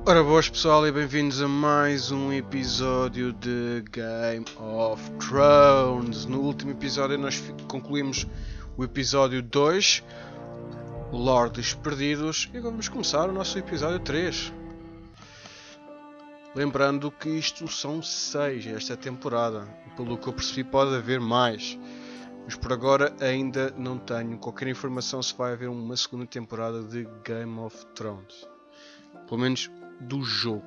Ora boas pessoal e bem-vindos a mais um episódio de Game of Thrones. No último episódio nós concluímos o episódio 2, o Lorde dos Perdidos, e agora vamos começar o nosso episódio 3. Lembrando que isto são 6 esta temporada, pelo que eu percebi pode haver mais. Mas por agora ainda não tenho qualquer informação se vai haver uma segunda temporada de Game of Thrones. Pelo menos do jogo.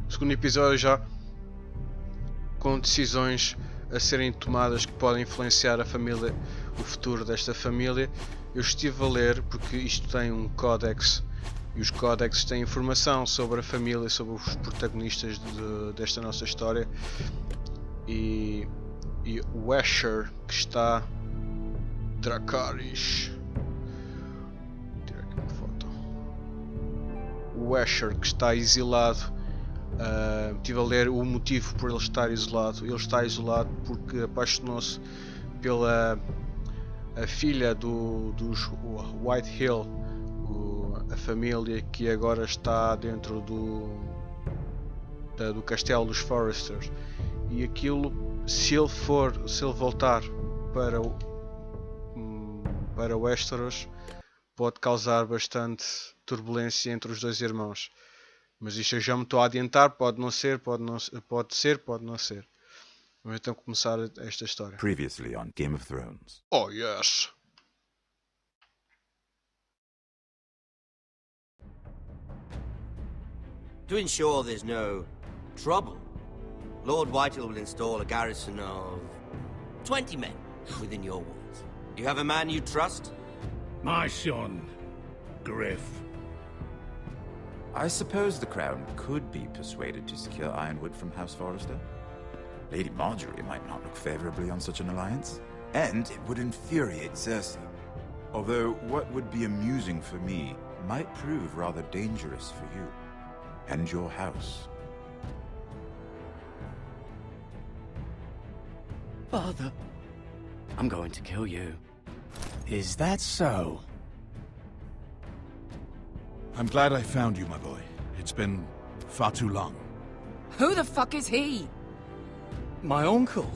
O segundo episódio já com decisões a serem tomadas que podem influenciar a família, o futuro desta família. Eu estive a ler porque isto tem um códex e os códex têm informação sobre a família, sobre os protagonistas desta nossa história, e o Asher que está Dracarys. Tirar aqui uma foto. O Asher que está exilado. Estive a ler o motivo por ele estar isolado. Ele está isolado porque apaixonou-se pela a filha dos White Hill, a família que agora está dentro do castelo dos Foresters, e aquilo, se ele voltar para Westeros, pode causar bastante turbulência entre os dois irmãos. Mas isto eu já me estou a adiantar, pode ser, pode não ser. Vamos então começar esta história. Previously on Game of Thrones. Oh yes! To ensure there's no trouble, Lord Whitehill will install a garrison of 20 men within your walls. You have a man you trust? My son, Griff. I suppose the Crown could be persuaded to secure Ironwood from House Forrester. Lady Marjorie might not look favorably on such an alliance. And it would infuriate Cersei. Although what would be amusing for me might prove rather dangerous for you. And your house. Father, I'm going to kill you. Is that so? I'm glad I found you, my boy. It's been far too long. Who the fuck is he? My uncle.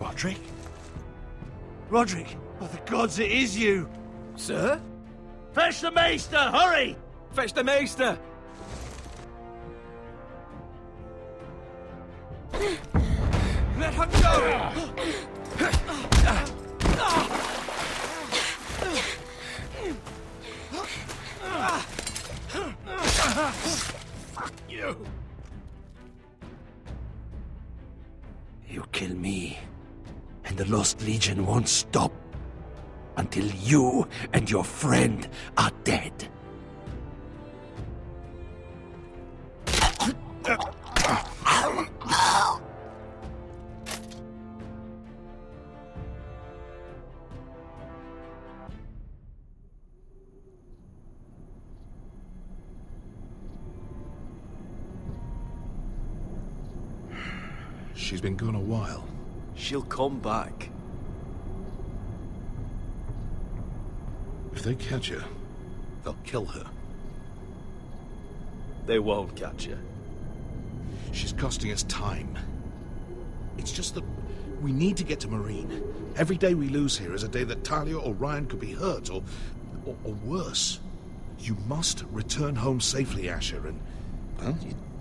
Roderick? Roderick! By the gods, it is you! Sir? Fetch the maester, hurry! Fetch the maester! Let her go! Fuck you! You kill me, and the Lost Legion won't stop until you and your friend are dead. She's been gone a while. She'll come back. If they catch her, they'll kill her. They won't catch her. She's costing us time. It's just that we need to get to Marine. Every day we lose here is a day that Talia or Ryan could be hurt, or worse. You must return home safely, Asher, and, well,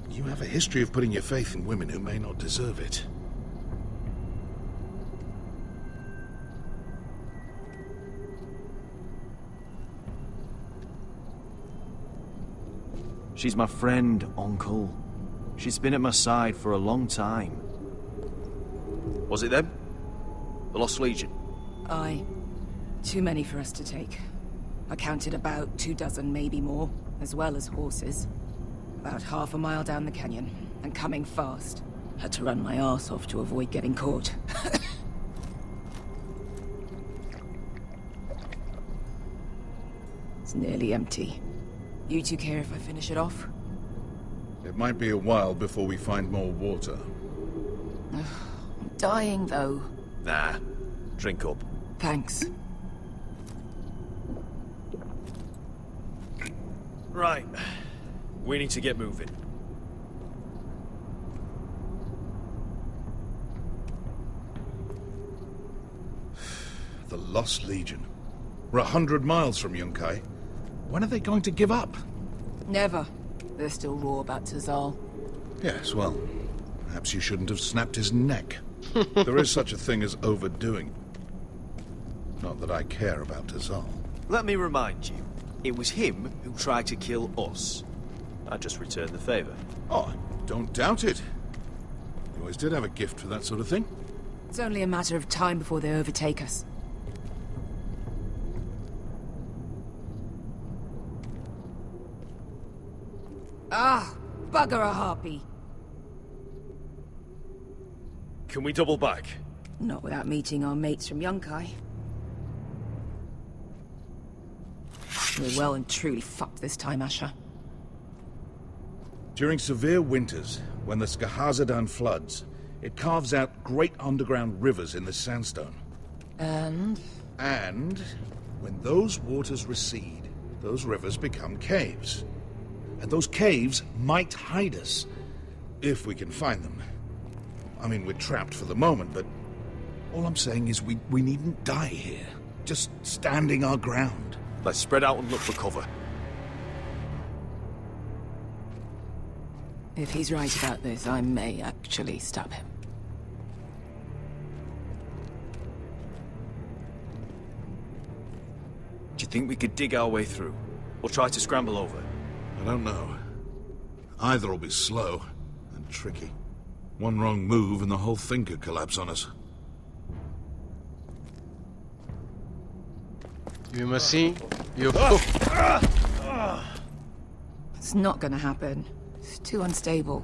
you have a history of putting your faith in women who may not deserve it. She's my friend, Uncle. She's been at my side for a long time. Was it them? The Lost Legion? Aye. Too many for us to take. I counted about 24, maybe more, as well as horses. About half a mile down the canyon, and coming fast. Had to run my arse off to avoid getting caught. It's nearly empty. You two care if I finish it off? It might be a while before we find more water. I'm dying, though. Nah. Drink up. Thanks. Right. We need to get moving. The Lost Legion. We're 100 miles from Yunkai. When are they going to give up? Never. They're still raw about Tazal. Yes, well, perhaps you shouldn't have snapped his neck. There is such a thing as overdoing. Not that I care about Tazal. Let me remind you, it was him who tried to kill us. I just returned the favor. Oh, don't doubt it. You always did have a gift for that sort of thing. It's only a matter of time before they overtake us. Ah, bugger a harpy. Can we double back? Not without meeting our mates from Yunkai. We're well and truly fucked this time, Asher. During severe winters, when the Skahazadan floods, it carves out great underground rivers in the sandstone. And when those waters recede, those rivers become caves. And those caves might hide us, if we can find them. I mean, we're trapped for the moment, but all I'm saying is we needn't die here. Just standing our ground. Let's spread out and look for cover. if he's right about this, I may actually stop him. Do you think we could dig our way through? Or try to scramble over? I don't know. Either will be slow and tricky. One wrong move and the whole thing could collapse on us. Mesmo assim, eu... It's not gonna happen. It's too unstable.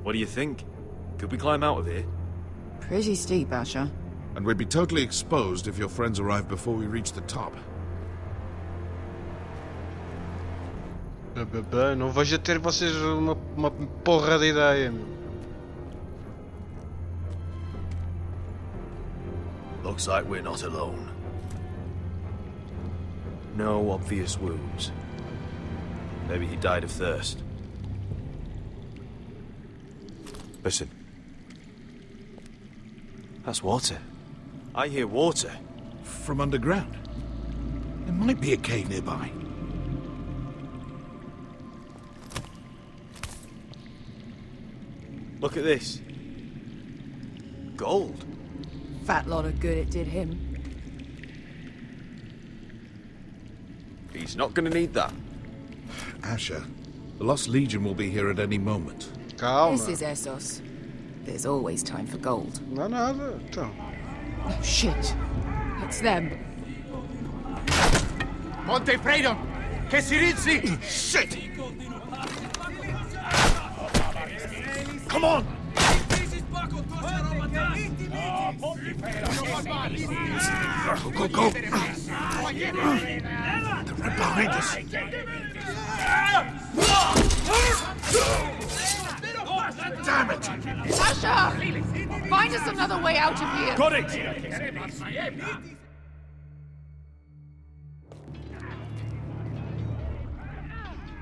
What do you think? Could we climb out of here? Pretty steep, Asher. And we'd be totally exposed if your friends arrived before we reached the top. Não vejo a ter vocês uma porra de ideia, meu. Looks like we're not alone. No obvious wounds. Maybe he died of thirst. Listen. That's water. I hear water. From underground. There might be a cave nearby. Look at this. Gold. Fat lot of good it did him. He's not gonna need that. Asher, the Lost Legion will be here at any moment. Calma. This is Essos. There's always time for gold. Não há nada, então. Oh, shit. It's them. Monte Freedom! Che si rizzi! Shit! Come on! Go, go! They're right behind us. Damn it! Asher! Find us another way out of here! Got it!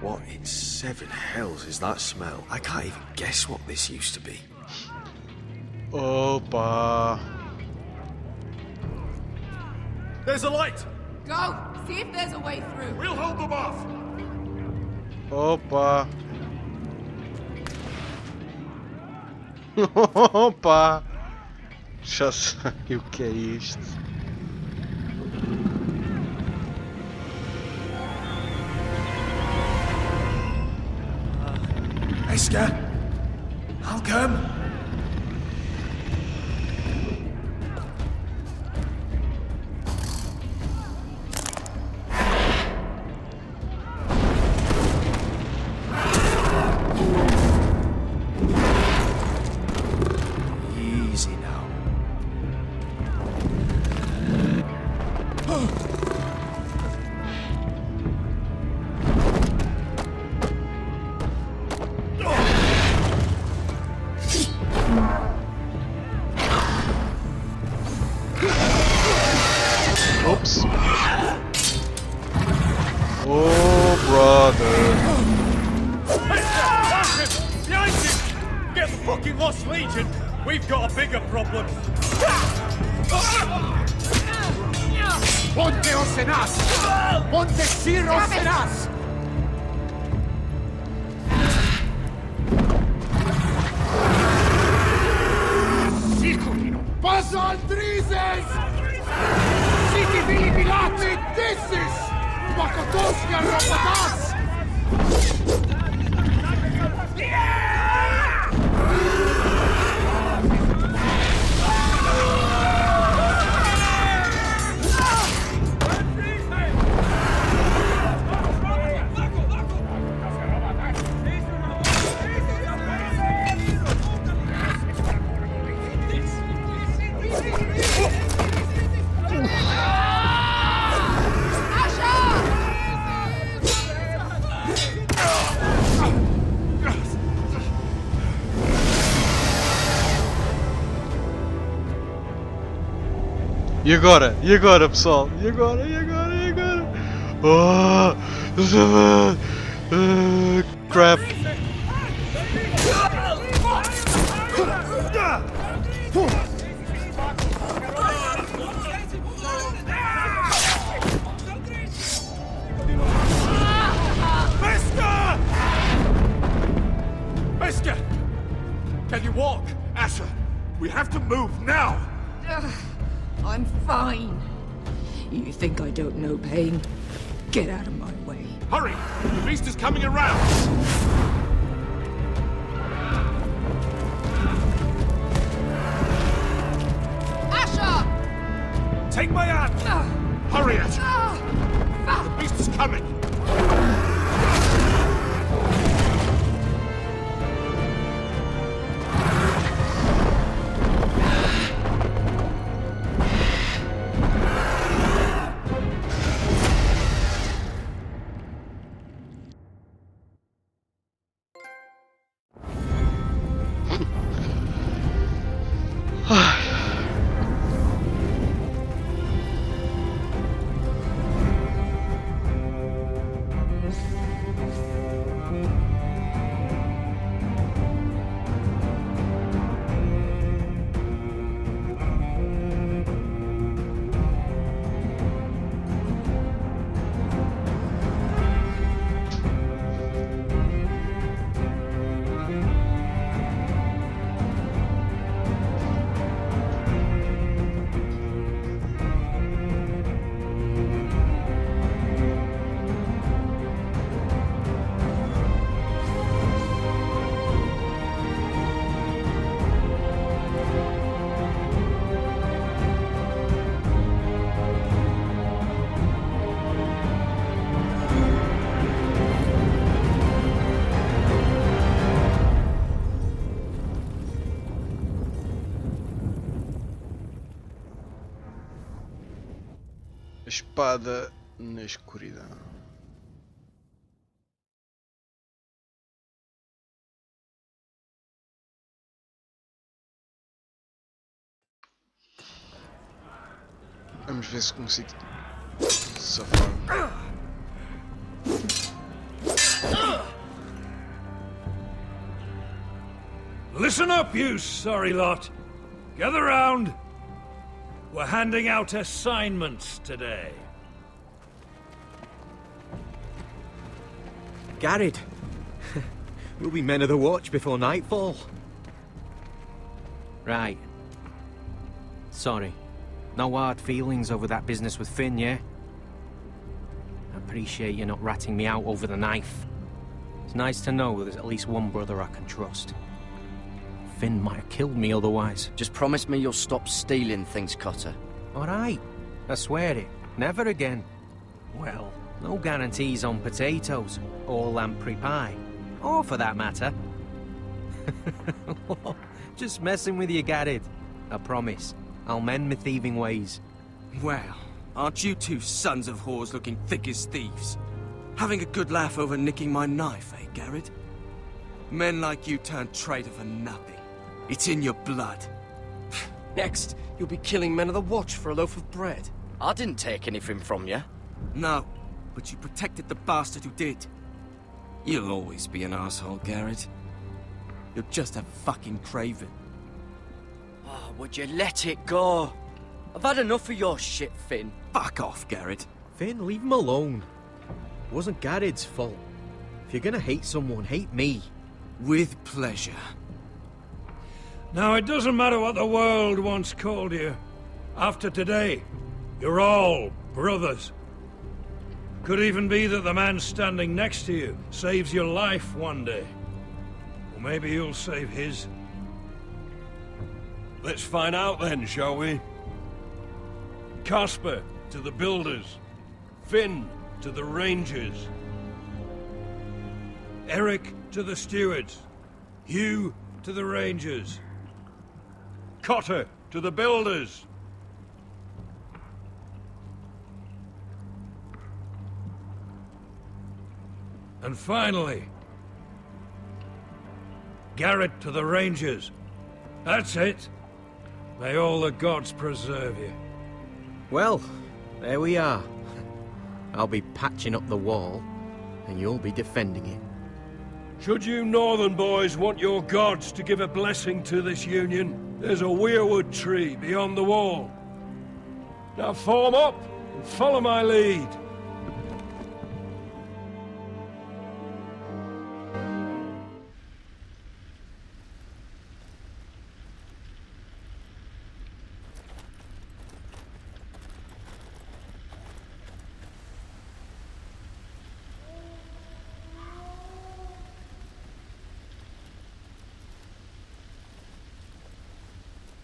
What in seven hells is that smell? I can't even guess what this used to be. Opa! There's a light! Go! See if there's a way through. We'll hold them off! Opa! Opa! Já sei o que é isto. Eska? I'll come. Easy now. Oops. Oh, brother. Behind you! Get the fucking Lost Legion! We've got a bigger problem! Ponteos en as! Ponte Siros en as! Sicurino! Paso al Drises! Siki Vili Pilati! Dissis! Bakotoska Rapatas! E agora? E agora, pessoal? E agora? E agora? E agora? Oh! Crap! Mister! Can you walk? Asher, we have to move now! I'm fine. You think I don't know pain? Get out of my way. Hurry! The beast is coming around! Asher! Take my hand! Hurry, Asher! The beast is coming! Espada na escuridão. Vamos ver se consigo safar. Listen up, you sorry lot. Gather round. We're handing out assignments today. Garrett. We'll be men of the watch before nightfall. Right. Sorry. No hard feelings over that business with Finn, yeah? I appreciate you not ratting me out over the knife. It's nice to know there's at least one brother I can trust. Finn might have killed me otherwise. Just promise me you'll stop stealing things, Cotter. All right. I swear it. Never again. Well, no guarantees on potatoes, or lamprey pie. Or for that matter. Just messing with you, Garrett. I promise. I'll mend my thieving ways. Well, Aren't you two sons of whores looking thick as thieves? Having a good laugh over nicking my knife, eh, Garrett? Men like you turn traitor for nothing. It's in your blood. Next, you'll be killing men of the Watch for a loaf of bread. I didn't take anything from you. No, but you protected the bastard who did. You'll always be an asshole, Garrett. You're just a fucking craven. Oh, would you let it go? I've had enough of your shit, Finn. Fuck off, Garrett. Finn, leave him alone. It wasn't Garrett's fault. If you're gonna hate someone, hate me. With pleasure. Now, it doesn't matter what the world once called you. After today, you're all brothers. Could even be that the man standing next to you saves your life one day. Or maybe you'll save his. Let's find out then, shall we? Casper to the builders. Finn to the rangers. Eric to the stewards. Hugh to the rangers. Cotter to the builders. And finally, Garrett to the rangers. That's it. May all the gods preserve you. Well, there we are. I'll be patching up the wall, and you'll be defending it. Should you northern boys want your gods to give a blessing to this union, there's a weirwood tree beyond the wall. Now form up and follow my lead.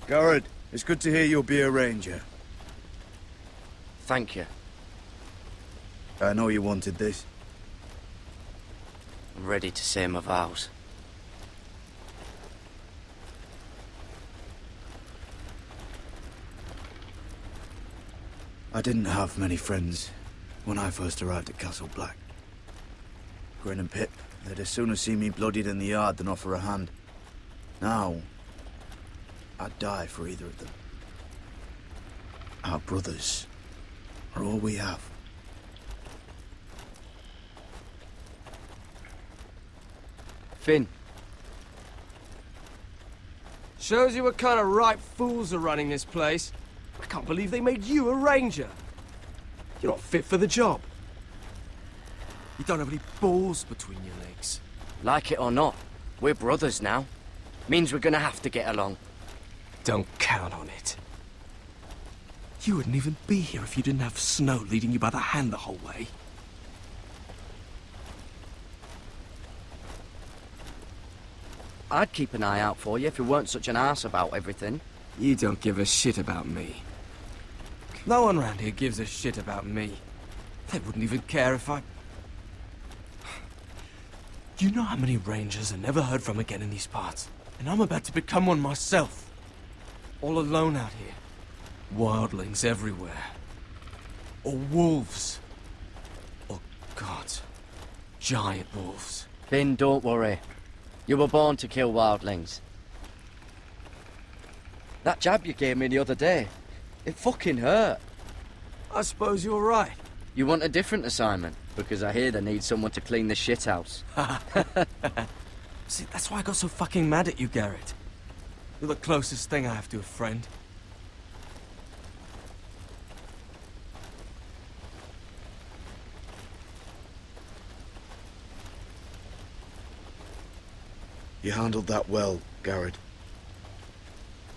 Garrett, it's good to hear you'll be a ranger. Thank you. I know you wanted this. I'm ready to say my vows. I didn't have many friends when I first arrived at Castle Black. Grin and Pip, they'd as soon see me bloodied in the yard than offer a hand. Now, I'd die for either of them. Our brothers are all we have. Finn. Shows you what kind of ripe fools are running this place. I can't believe they made you a ranger. You're not fit for the job. You don't have any balls between your legs. Like it or not, we're brothers now. Means we're gonna have to get along. Don't count on it. You wouldn't even be here if you didn't have Snow leading you by the hand the whole way. I'd keep an eye out for you if you weren't such an arse about everything. You don't give a shit about me. No one around here gives a shit about me. They wouldn't even care if I... You know how many rangers are never heard from again in these parts? And I'm about to become one myself. All alone out here. Wildlings everywhere. Or wolves. Oh, God. Giant wolves. Finn, don't worry. You were born to kill wildlings. That jab you gave me the other day, it fucking hurt. I suppose you're right. You want a different assignment? Because I hear they need someone to clean the shithouse. See, that's why I got so fucking mad at you, Garrett. You're the closest thing I have to a friend. You handled that well, Garrett.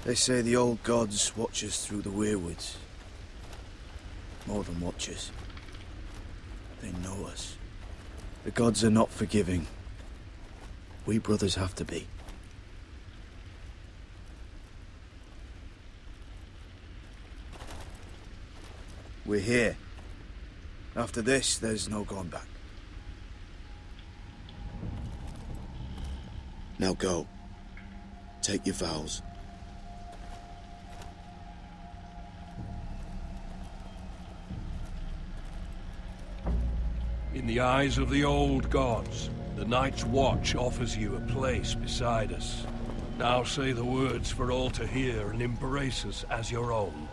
They say the old gods watch us through the weirwoods. More than watch us. They know us. The gods are not forgiving. We brothers have to be. We're here. After this, there's no going back. Now go. Take your vows. In the eyes of the old gods, the Night's Watch offers you a place beside us. Now say the words for all to hear and embrace us as your own.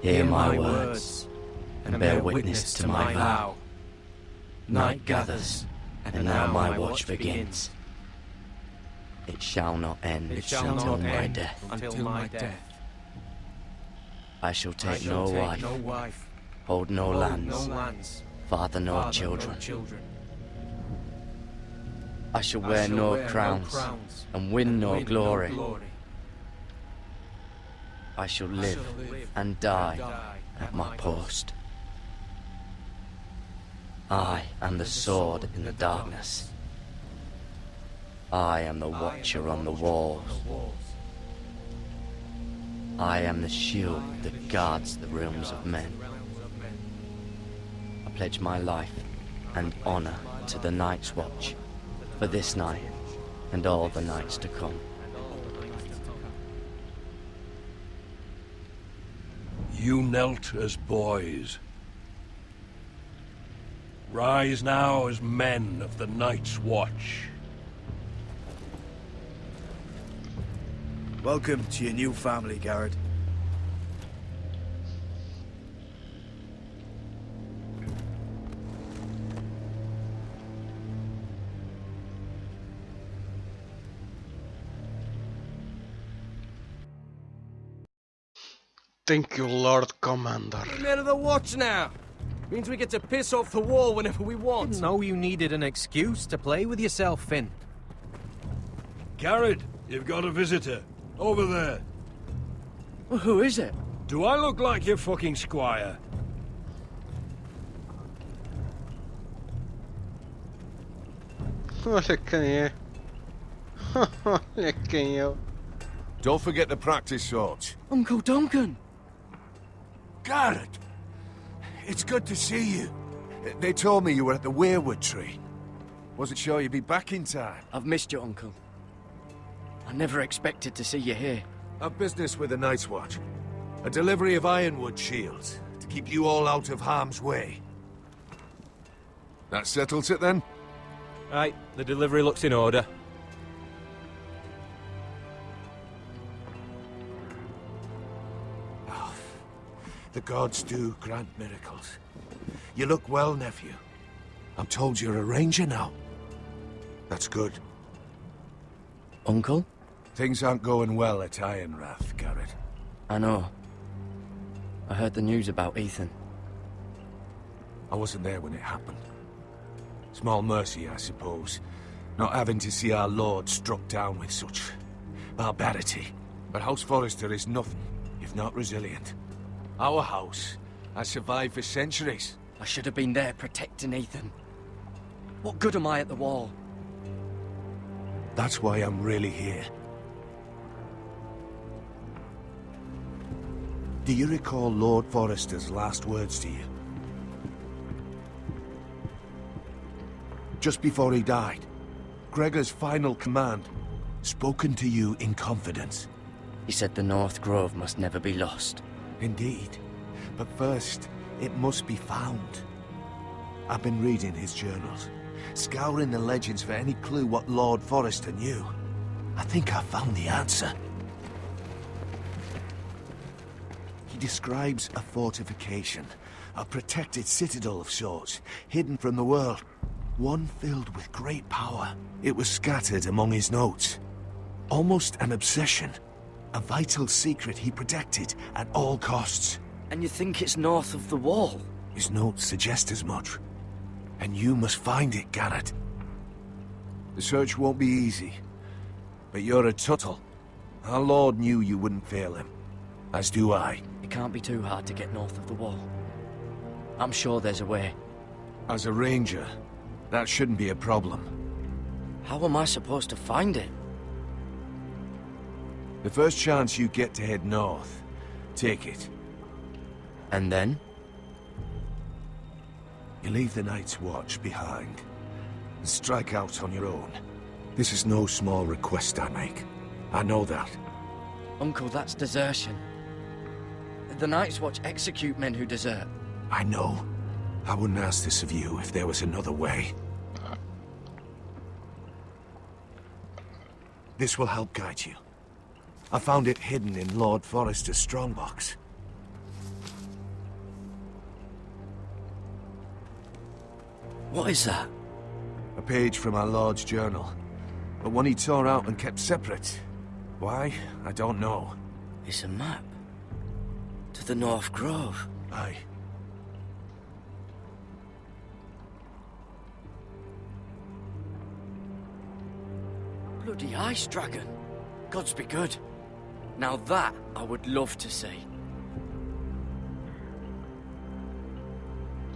Hear my words, and bear witness to my vow. Night gathers, and now my watch begins. It shall not end until my death. Until my death. I shall take no wife, hold no lands, father no children. I shall wear no crowns, and win no glory. I shall live and die at my post. I am the sword in the darkness. I am the watcher on the walls. I am the shield that guards the realms of men. I pledge my life and honor to the Night's Watch for this night and all the nights to come. You knelt as boys. Rise now as men of the Night's Watch. Welcome to your new family, Garrett. Thank you, Lord Commander. Men of the Watch now! Means we get to piss off the wall whenever we want. Didn't know you needed an excuse to play with yourself, Finn. Garrett, you've got a visitor. Over there. Well, who is it? Do I look like your fucking squire? Olha quem é. Olha quem é. Don't forget to practice, Sorge. Uncle Duncan! Garrett! It's good to see you. They told me you were at the weirwood tree. Wasn't sure you'd be back in time. I've missed you, Uncle. I never expected to see you here. I've business with the Night's Watch. A delivery of ironwood shields, to keep you all out of harm's way. That settles it then? Right, the delivery looks in order. Oh, the gods do grant miracles. You look well, nephew. I'm told you're a ranger now. That's good. Uncle? Things aren't going well at Ironrath, Garrett. I know. I heard the news about Ethan. I wasn't there when it happened. Small mercy, I suppose, not having to see our lord struck down with such barbarity. But House Forrester is nothing if not resilient. Our house has survived for centuries. I should have been there protecting Ethan. What good am I at the wall? That's why I'm really here. Do you recall Lord Forrester's last words to you? Just before he died, Gregor's final command, spoken to you in confidence. He said the North Grove must never be lost. Indeed. But first, it must be found. I've been reading his journals, scouring the legends for any clue what Lord Forrester knew. I think I found the answer. He describes a fortification, a protected citadel of sorts, hidden from the world. One filled with great power. It was scattered among his notes. Almost an obsession. A vital secret he protected at all costs. And you think it's north of the wall? His notes suggest as much. And you must find it, Garrett. The search won't be easy. But you're a Tuttle. Our Lord knew you wouldn't fail him. As do I. It can't be too hard to get north of the wall. I'm sure there's a way. As a ranger, that shouldn't be a problem. How am I supposed to find it? The first chance you get to head north, take it. And then? You leave the Night's Watch behind, and strike out on your own. This is no small request I make. I know that. Uncle, that's desertion. The Night's Watch execute men who desert. I know. I wouldn't ask this of you if there was another way. This will help guide you. I found it hidden in Lord Forrester's strongbox. What is that? A page from our Lord's journal. But one he tore out and kept separate. Why? I don't know. It's a map. To the North Grove. Aye. Bloody ice dragon. Gods be good. Now that I would love to see.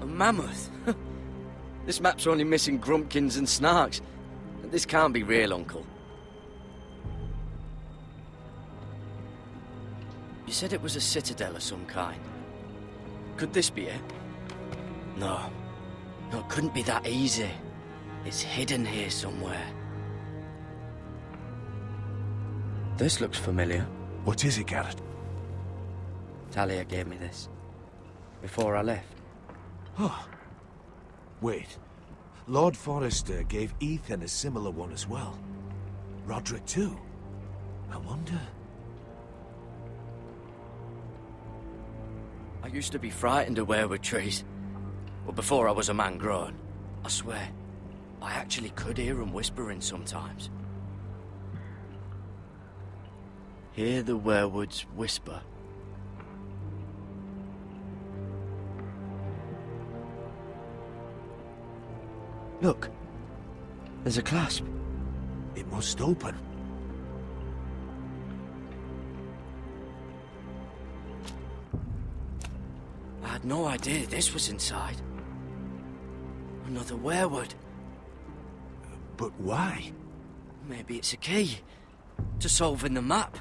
A mammoth. This map's only missing grumpkins and snarks. This can't be real, Uncle. You said it was a citadel of some kind. Could this be it? No. No, it couldn't be that easy. It's hidden here somewhere. This looks familiar. What is it, Garrett? Talia gave me this. Before I left. Oh. Wait. Lord Forrester gave Ethan a similar one as well. Roderick too. I wonder... I used to be frightened of weirwood trees. But before I was a man grown, I swear, I actually could hear them whispering sometimes. Hear the werewoods whisper. Look, there's a clasp. It must open. I had no idea this was inside. Another werewood. But why? Maybe it's a key to solving the map.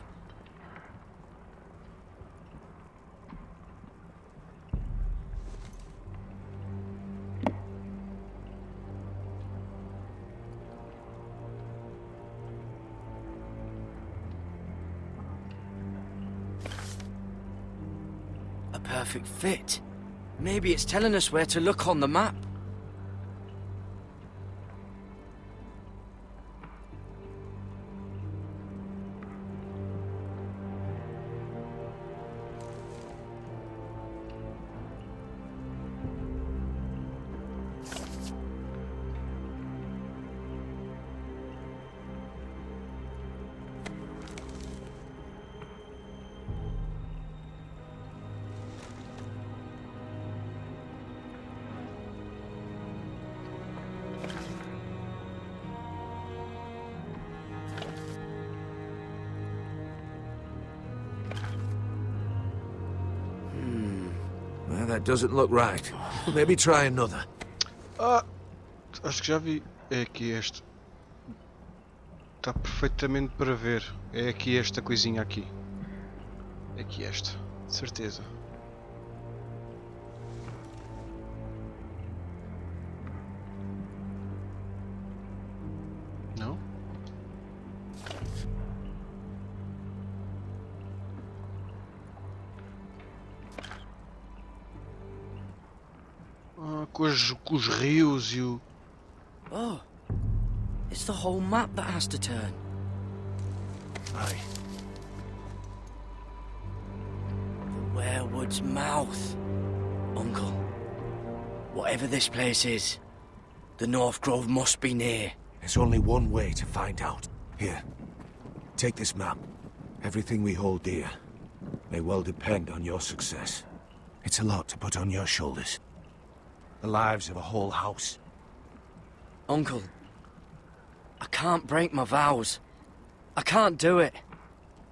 A perfect fit. Maybe it's telling us where to look on the map. Well, that doesn't look right. Maybe try another. Acho que já vi. É aqui este. Está perfeitamente para ver. É aqui esta coisinha aqui. É aqui esta. De certeza. Não? Com os rios e o... Oh, it's the whole map that has to turn. Aye. The werewood's mouth. Uncle, whatever this place is, the North Grove must be near. There's only one way to find out. Here, take this map. Everything we hold dear may well depend on your success. It's a lot to put on your shoulders. The lives of a whole house. Uncle, I can't break my vows. I can't do it.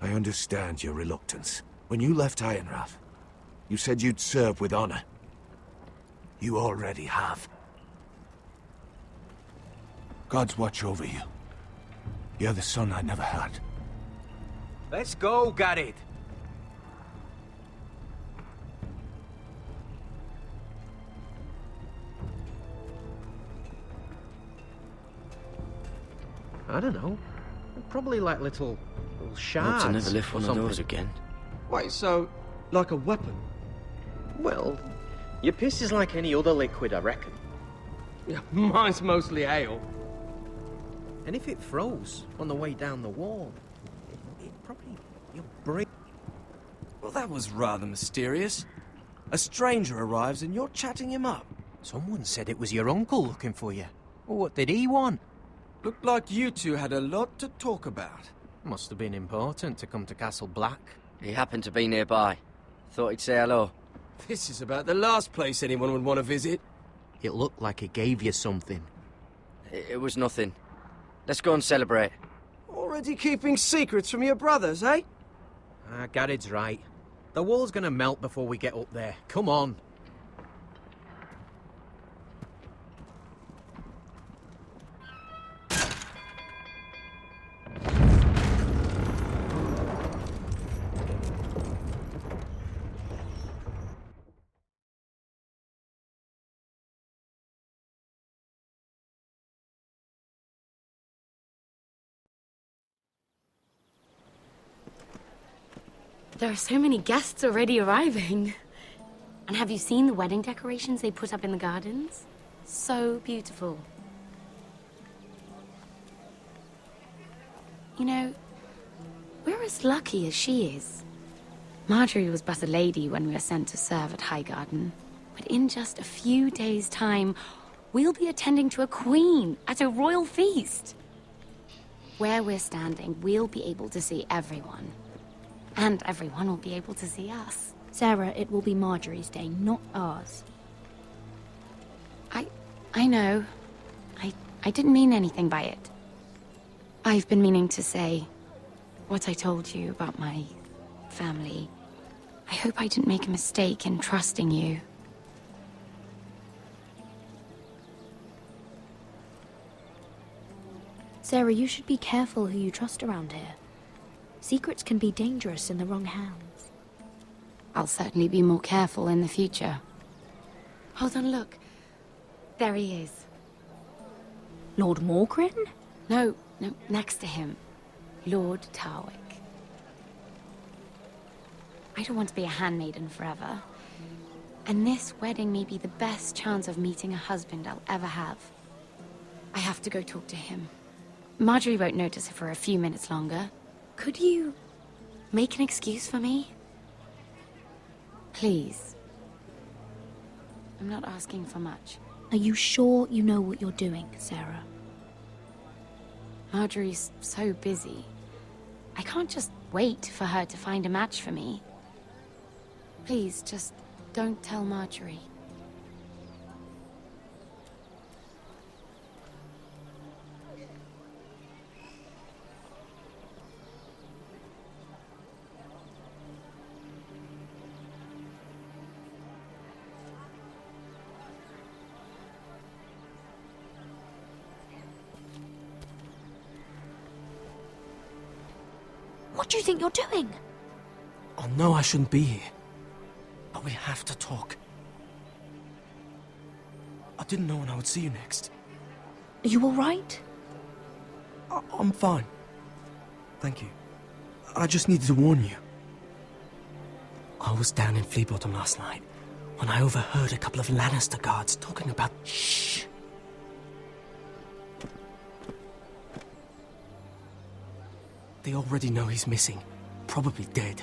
I understand your reluctance. When you left Ironrath, you said you'd serve with honor. You already have. Gods watch over you. You're the son I never had. Let's go, Garrett. I don't know. Probably like little shards. Hope to never lift one of those again. Wait, so, like a weapon? Well, your piss is like any other liquid, I reckon. Yeah, mine's mostly ale. And if it froze on the way down the wall, it probably... you'll break... Well, that was rather mysterious. A stranger arrives and you're chatting him up. Someone said it was your uncle looking for you. Well, what did he want? Looked like you two had a lot to talk about. Must have been important to come to Castle Black. He happened to be nearby. Thought he'd say hello. This is about the last place anyone would want to visit. It looked like he gave you something. It was nothing. Let's go and celebrate. Already keeping secrets from your brothers, eh? Garrett's right. The wall's gonna melt before we get up there. Come on. There are so many guests already arriving. And have you seen the wedding decorations they put up in the gardens? So beautiful. You know, we're as lucky as she is. Marjorie was but a lady when we were sent to serve at Highgarden. But in just a few days' time, we'll be attending to a queen at a royal feast. Where we're standing, we'll be able to see everyone. And everyone will be able to see us. Sarah, it will be Marjorie's day, not ours. I know. I didn't mean anything by it. I've been meaning to say what I told you about my family. I hope I didn't make a mistake in trusting you. Sarah, you should be careful who you trust around here. Secrets can be dangerous in the wrong hands. I'll certainly be more careful in the future. Hold on, look. There he is. Lord Morgrin? No, next to him. Lord Tarwick. I don't want to be a handmaiden forever. And this wedding may be the best chance of meeting a husband I'll ever have. I have to go talk to him. Marjorie won't notice it for a few minutes longer. Could you make an excuse for me? Please. I'm not asking for much. Are you sure you know what you're doing, Sarah? Marjorie's so busy. I can't just wait for her to find a match for me. Please, just don't tell Marjorie. What do you think you're doing? I know I shouldn't be here, but we have to talk. I didn't know when I would see you next. Are you all right? I'm fine. Thank you. I just needed to warn you. I was down in Flea Bottom last night when I overheard a couple of Lannister guards talking about... Shh! They already know he's missing. Probably dead.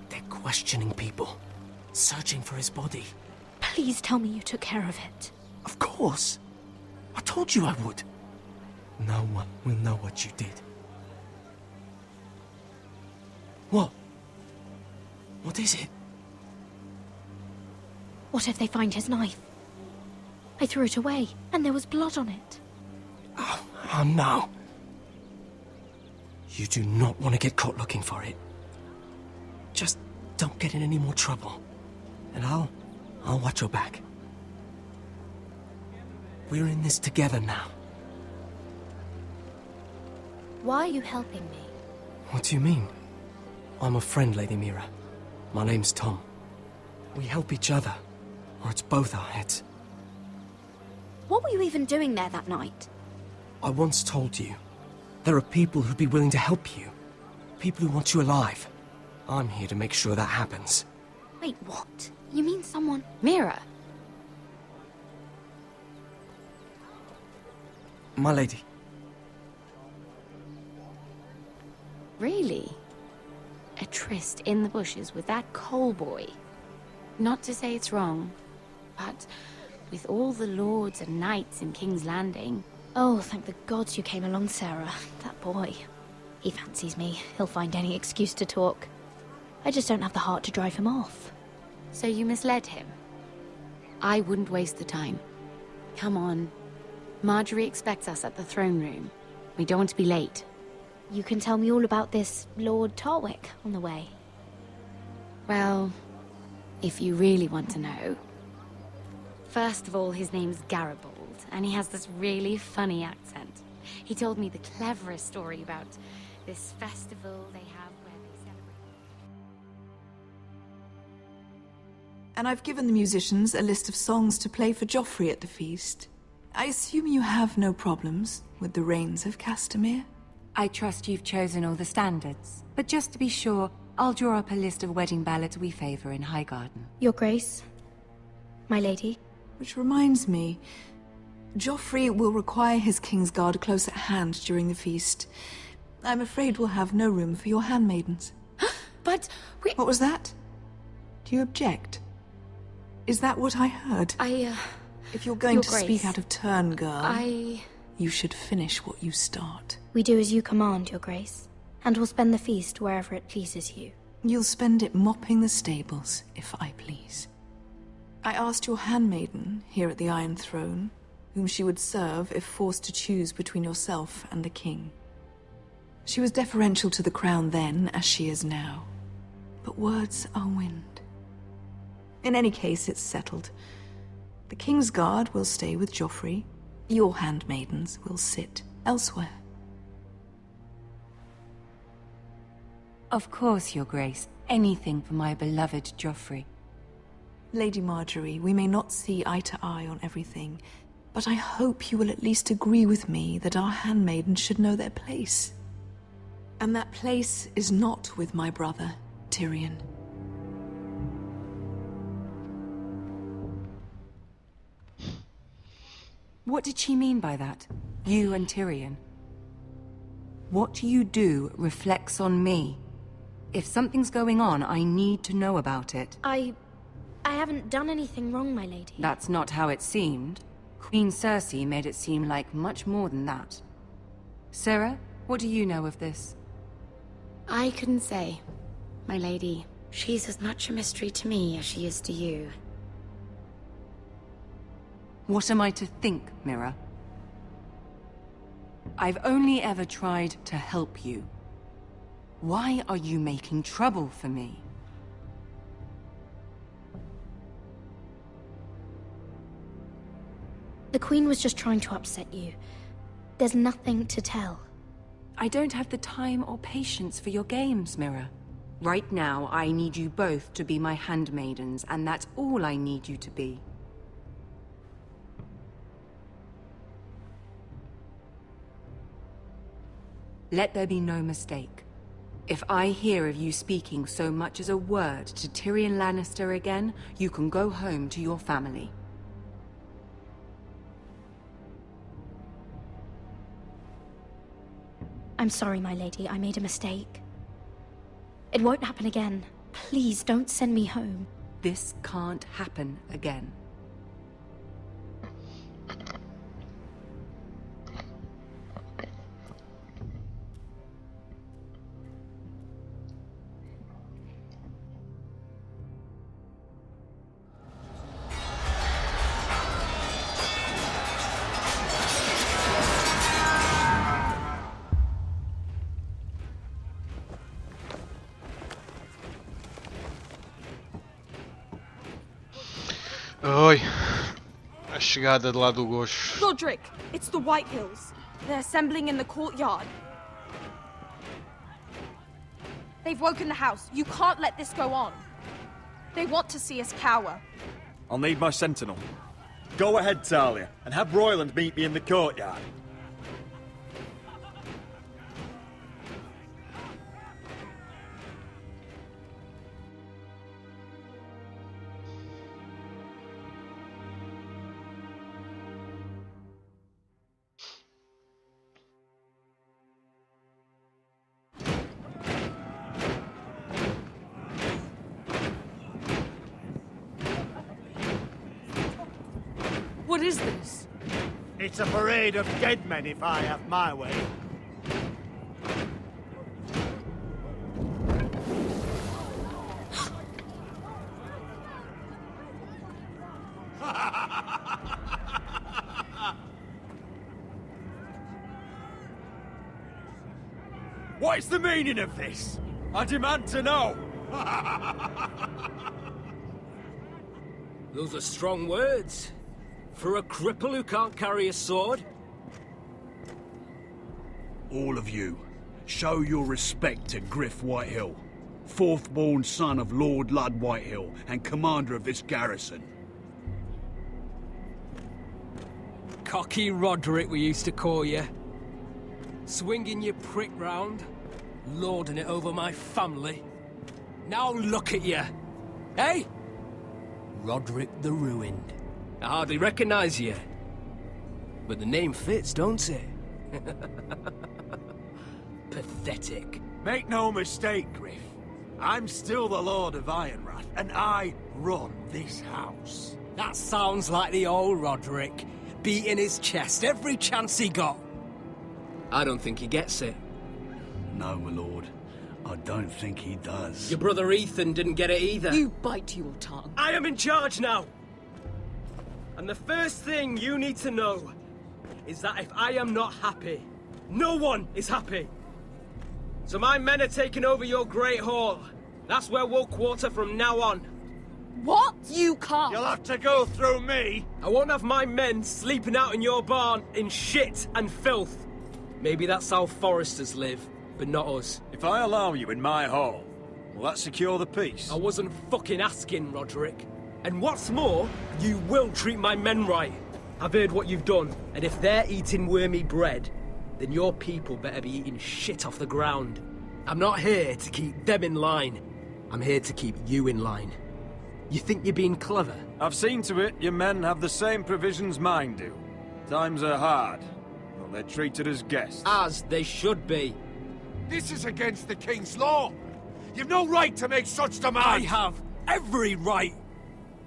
They're questioning people. Searching for his body. Please tell me you took care of it. Of course. I told you I would. No one will know what you did. What? What is it? What if they find his knife? I threw it away, and there was blood on it. Oh no. You do not want to get caught looking for it. Just don't get in any more trouble. And I'll watch your back. We're in this together now. Why are you helping me? What do you mean? I'm a friend, Lady Mira. My name's Tom. We help each other, or it's both our heads. What were you even doing there that night? I once told you, there are people who'd be willing to help you. People who want you alive. I'm here to make sure that happens. Wait, what? You mean someone... Mira. My lady. Really? A tryst in the bushes with that coal boy? Not to say it's wrong, but with all the lords and knights in King's Landing... Oh, thank the gods you came along, Sarah. That boy. He fancies me. He'll find any excuse to talk. I just don't have the heart to drive him off. So you misled him? I wouldn't waste the time. Come on. Marjorie expects us at the throne room. We don't want to be late. You can tell me all about this Lord Tarwick on the way. Well, if you really want to know. First of all, his name's Garibaldi, and he has this really funny accent. He told me the cleverest story about this festival they have where they celebrate... And I've given the musicians a list of songs to play for Joffrey at the feast. I assume you have no problems with the Rains of Castamere? I trust you've chosen all the standards. But just to be sure, I'll draw up a list of wedding ballads we favor in Highgarden. Your Grace. My lady. Which reminds me, Joffrey will require his Kingsguard close at hand during the feast. I'm afraid we'll have no room for your handmaidens. But we... What was that? Do you object? Is that what I heard? If you're going to speak out of turn, girl... You should finish what you start. We do as you command, Your Grace. And we'll spend the feast wherever it pleases you. You'll spend it mopping the stables, if I please. I asked your handmaiden, here at the Iron Throne, whom she would serve if forced to choose between yourself and the king. She was deferential to the crown then, as she is now. But words are wind. In any case, it's settled. The Kingsguard will stay with Joffrey. Your handmaidens will sit elsewhere. Of course, Your Grace. Anything for my beloved Joffrey. Lady Marjorie, we may not see eye to eye on everything, but I hope you will at least agree with me that our handmaidens should know their place. And that place is not with my brother, Tyrion. What did she mean by that? You and Tyrion? What you do reflects on me. If something's going on, I need to know about it. I haven't done anything wrong, my lady. That's not how it seemed. Queen Cersei made it seem like much more than that. Sarah, what do you know of this? I couldn't say, my lady. She's as much a mystery to me as she is to you. What am I to think, Mira? I've only ever tried to help you. Why are you making trouble for me? The Queen was just trying to upset you. There's nothing to tell. I don't have the time or patience for your games, Mira. Right now, I need you both to be my handmaidens, and that's all I need you to be. Let there be no mistake. If I hear of you speaking so much as a word to Tyrion Lannister again, you can go home to your family. I'm sorry, my lady. I made a mistake. It won't happen again. Please, don't send me home. This can't happen again. Oi, a chegada de lá do gosto. Lodric, it's the White Hills. They're assembling in the courtyard. They've woken the house. You can't let this go on. They want to see us cower. I'll need my sentinel. Go ahead, Talia, and have Royland meet me in the courtyard. What is this? It's a parade of dead men, if I have my way. What is the meaning of this? I demand to know! Those are strong words. For a cripple who can't carry a sword? All of you, show your respect to Griff Whitehill, fourth-born son of Lord Ludd Whitehill and commander of this garrison. Cocky Roderick, we used to call you. Swinging your prick round, lording it over my family. Now look at you. Hey? Roderick the Ruined. I hardly recognize you. But the name fits, don't it? Pathetic. Make no mistake, Griff. I'm still the Lord of Ironrath, and I run this house. That sounds like the old Roderick, beating his chest every chance he got. I don't think he gets it. No, my lord. I don't think he does. Your brother Ethan didn't get it either. You bite your tongue. I am in charge now! And the first thing you need to know is that if I am not happy, no one is happy. So my men are taking over your Great Hall. That's where we'll quarter from now on. What? You can't. You'll have to go through me. I won't have my men sleeping out in your barn in shit and filth. Maybe that's how Foresters live, but not us. If I allow you in my hall, will that secure the peace? I wasn't fucking asking, Roderick. And what's more, you will treat my men right. I've heard what you've done, and if they're eating wormy bread, then your people better be eating shit off the ground. I'm not here to keep them in line. I'm here to keep you in line. You think you're being clever? I've seen to it your men have the same provisions mine do. Times are hard, but they're treated as guests. As they should be. This is against the King's law. You've no right to make such demands. I have every right.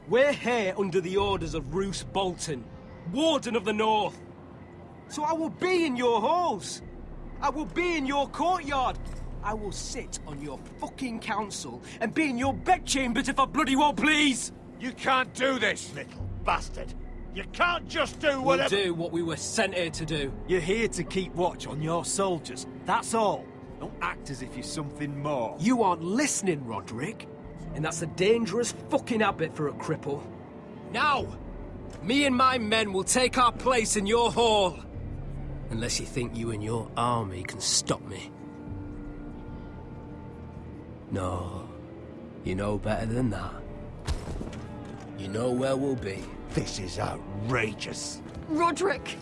We're here under the orders of Roose Bolton, Warden of the North. So I will be in your halls. I will be in your courtyard. I will sit on your fucking council and be in your bedchambers if I bloody well please. You can't do this, little bastard. You can't just do whatever... We'll do what we were sent here to do. You're here to keep watch on your soldiers. That's all. Don't act as if you're something more. You aren't listening, Roderick. And that's a dangerous fucking habit for a cripple. Now, me and my men will take our place in your hall. Unless you think you and your army can stop me. No, you know better than that. You know where we'll be. This is outrageous. Roderick,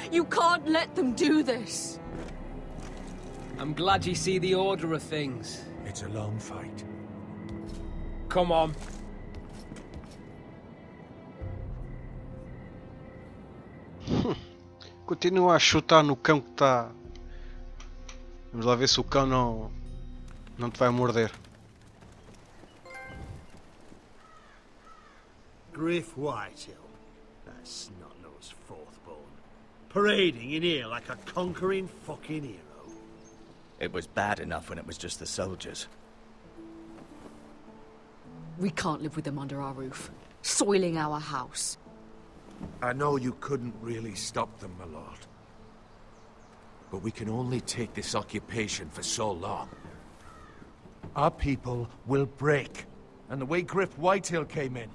you can't let them do this. I'm glad you see the order of things. It's a long fight. Come on. Continua a chutar no cão que está. Vamos lá ver se o cão não te vai morder. Griff Whitehill. That snot-nosed fourth-born. Parading in here like a conquering fucking hero. It was bad enough when it was just the soldiers. We can't live with them under our roof, soiling our house. I know you couldn't really stop them, my lord. But we can only take this occupation for so long. Our people will break. And the way Griff Whitehill came in,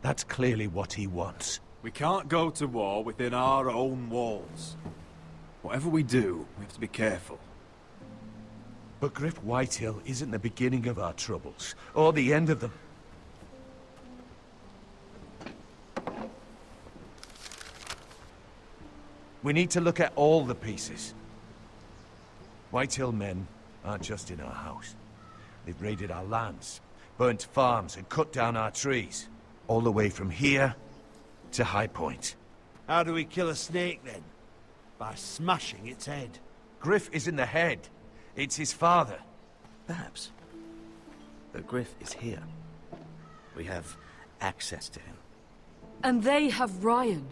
that's clearly what he wants. We can't go to war within our own walls. Whatever we do, we have to be careful. But Griff Whitehill isn't the beginning of our troubles, or the end of them. We need to look at all the pieces. Whitehill men aren't just in our house. They've raided our lands, burnt farms and cut down our trees. All the way from here to High Point. How do we kill a snake, then? By smashing its head. Griff isn't the head. It's his father. Perhaps. But Griff is here. We have access to him. And they have Ryan.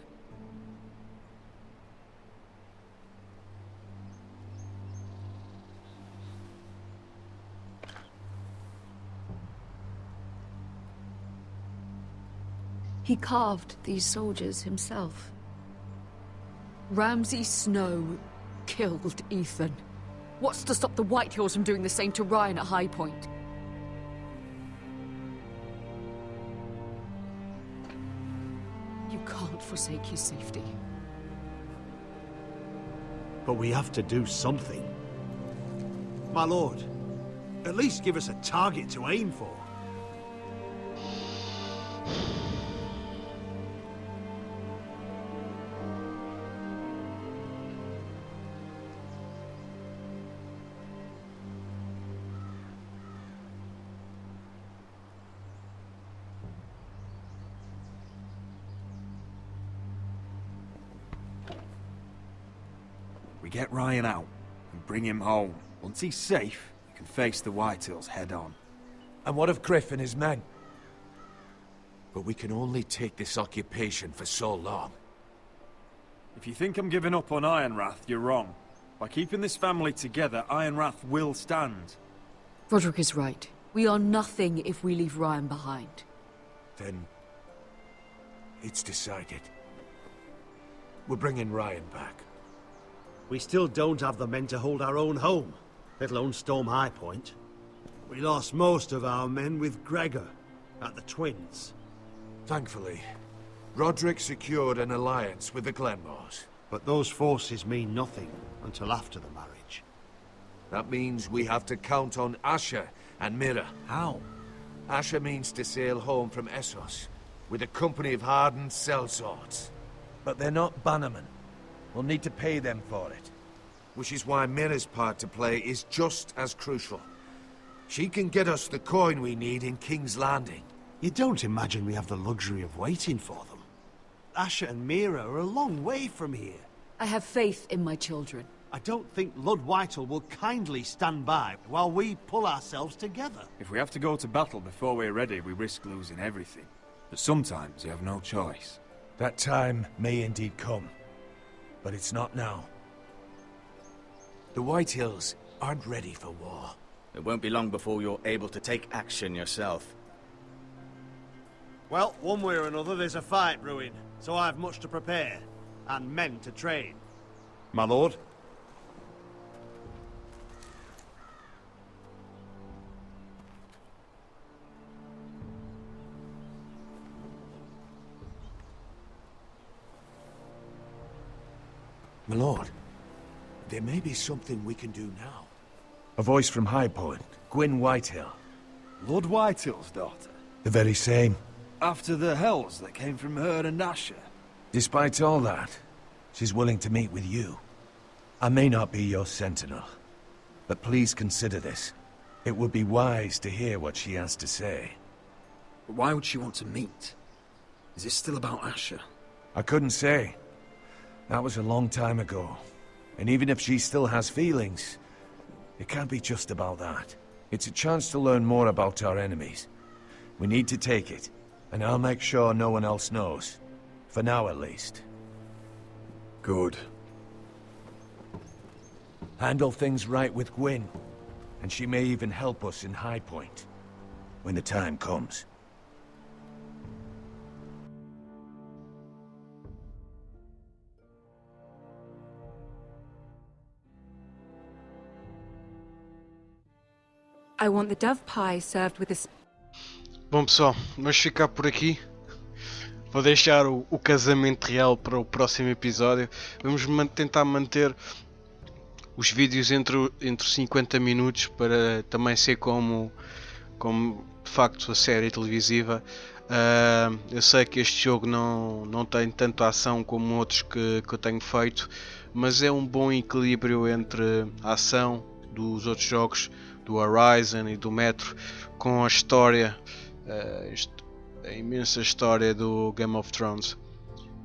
He carved these soldiers himself. Ramsay Snow killed Ethan. What's to stop the Whitehills from doing the same to Ryan at High Point? You can't forsake his safety. But we have to do something. My lord, at least give us a target to aim for. We get Ryan out and bring him home. Once he's safe, we can face the Whitehills head on. And what of Griff and his men? But we can only take this occupation for so long. If you think I'm giving up on Ironrath, you're wrong. By keeping this family together, Ironrath will stand. Roderick is right. We are nothing if we leave Ryan behind. Then it's decided. We're bringing Ryan back. We still don't have the men to hold our own home, let alone storm High Point. We lost most of our men with Gregor at the Twins. Thankfully, Roderick secured an alliance with the Glenmores. But those forces mean nothing until after the marriage. That means we have to count on Asher and Mira. How? Asher means to sail home from Essos with a company of hardened sellswords. But they're not bannermen. We'll need to pay them for it. Which is why Mira's part to play is just as crucial. She can get us the coin we need in King's Landing. You don't imagine we have the luxury of waiting for them? Asher and Mira are a long way from here. I have faith in my children. I don't think Lord Whitehall will kindly stand by while we pull ourselves together. If we have to go to battle before we're ready, we risk losing everything. But sometimes you have no choice. That time may indeed come. But it's not now. The Whitehills aren't ready for war. It won't be long before you're able to take action yourself. Well, one way or another there's a fight brewing, so I've much to prepare, and men to train. My lord? My lord, there may be something we can do now. A voice from High Point, Gwyn Whitehill. Lord Whitehill's daughter? The very same. After the hells that came from her and Asher? Despite all that, she's willing to meet with you. I may not be your sentinel, but please consider this. It would be wise to hear what she has to say. But why would she want to meet? Is this still about Asher? I couldn't say. That was a long time ago. And even if she still has feelings, it can't be just about that. It's a chance to learn more about our enemies. We need to take it, and I'll make sure no one else knows. For now, at least. Good. Handle things right with Gwyn, and she may even help us in High Point, when the time comes. I want the dove pie served with a... Bom pessoal, vamos ficar por aqui. Vou deixar o casamento real para o próximo episódio. Vamos tentar manter os vídeos entre 50 minutos para também ser como de facto a série televisiva. Eu sei que este jogo não tem tanta ação como outros que eu tenho feito, mas é um bom equilíbrio entre a ação dos outros jogos, do Horizon e do Metro, com a história, a imensa história do Game of Thrones.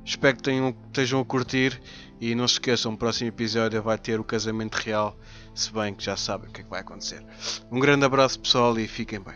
Espero que estejam a curtir e não se esqueçam, o próximo episódio vai ter o casamento real, se bem que já sabem o que é que vai acontecer. Um grande abraço pessoal e fiquem bem.